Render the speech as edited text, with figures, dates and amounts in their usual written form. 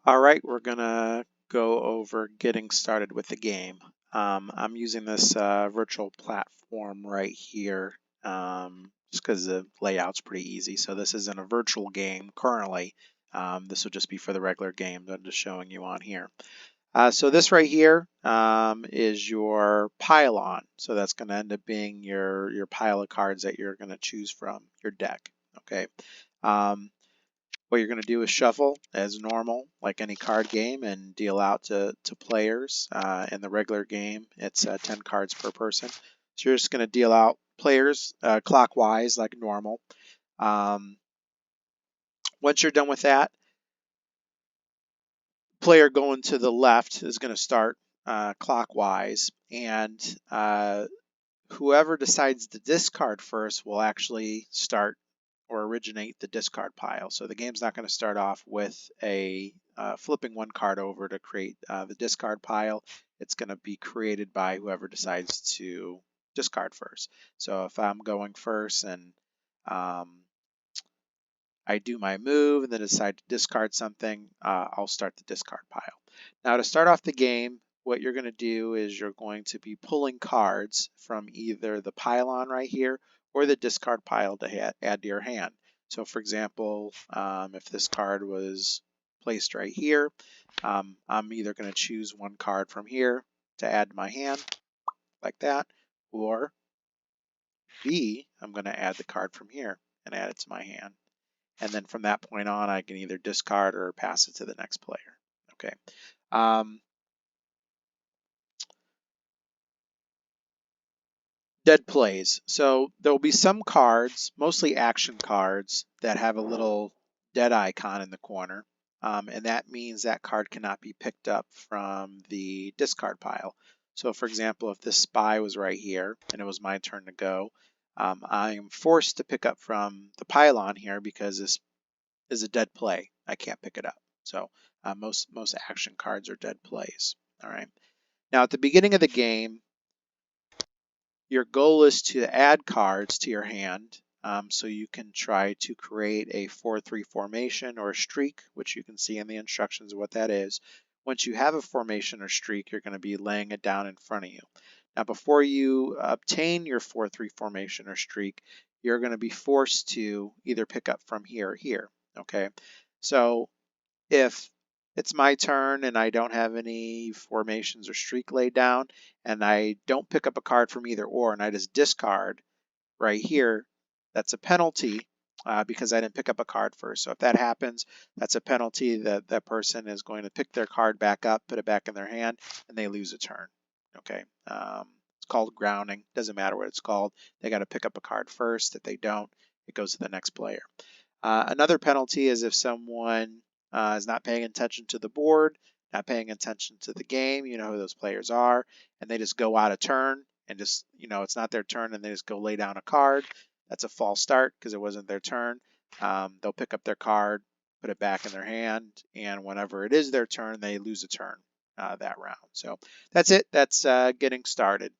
All right, we're gonna go over getting started with the game. I'm using this virtual platform right here just because the layout's pretty easy. So this isn't a virtual game currently. This will just be for the regular game that I'm just showing you on here. So this right here is your pile-on. So that's going to end up being your pile of cards that you're going to choose from, your deck. Okay. Um, what you're going to do is shuffle as normal, like any card game, and deal out to players. In the regular game, it's 10 cards per person. So you're just going to deal out players clockwise, like normal. Once you're done with that, player going to the left is going to start clockwise, and whoever decides to discard first will actually start or originate the discard pile. So the game's not going to start off with a flipping one card over to create the discard pile. It's going to be created by whoever decides to discard first. So if I'm going first and I do my move and then decide to discard something, I'll start the discard pile. Now to start off the game, what you're going to do is you're going to be pulling cards from either the pile-on right here or the discard pile to add to your hand. So for example, if this card was placed right here, I'm either going to choose one card from here to add to my hand, like that, or B, I'm going to add the card from here and add it to my hand. And then from that point on, I can either discard or pass it to the next player. Okay. Dead plays. So there will be some cards, mostly action cards, that have a little dead icon in the corner. And that means that card cannot be picked up from the discard pile. So for example, if this spy was right here and it was my turn to go, I am forced to pick up from the pile-on here because this is a dead play. I can't pick it up. So most action cards are dead plays. All right. Now at the beginning of the game, your goal is to add cards to your hand, so you can try to create a 4-3 formation or a streak, which you can see in the instructions of what that is. Once you have a formation or streak, you're going to be laying it down in front of you. Now before you obtain your 4-3 formation or streak, you're going to be forced to either pick up from here or here. Okay, so if it's my turn and I don't have any formations or streak laid down and I don't pick up a card from either or and I just discard right here, that's a penalty because I didn't pick up a card first. So if that happens, that's a penalty that that person is going to pick their card back up, put it back in their hand, and they lose a turn. Okay. It's called grounding. Doesn't matter what it's called. They got to pick up a card first. If they don't, it goes to the next player. Another penalty is if someone is not paying attention to the board, not paying attention to the game, you know who those players are, and they just go out of turn and just, it's not their turn and they just go lay down a card. That's a false start because it wasn't their turn. They'll pick up their card, put it back in their hand, and whenever it is their turn, they lose a turn that round. So that's it. That's getting started.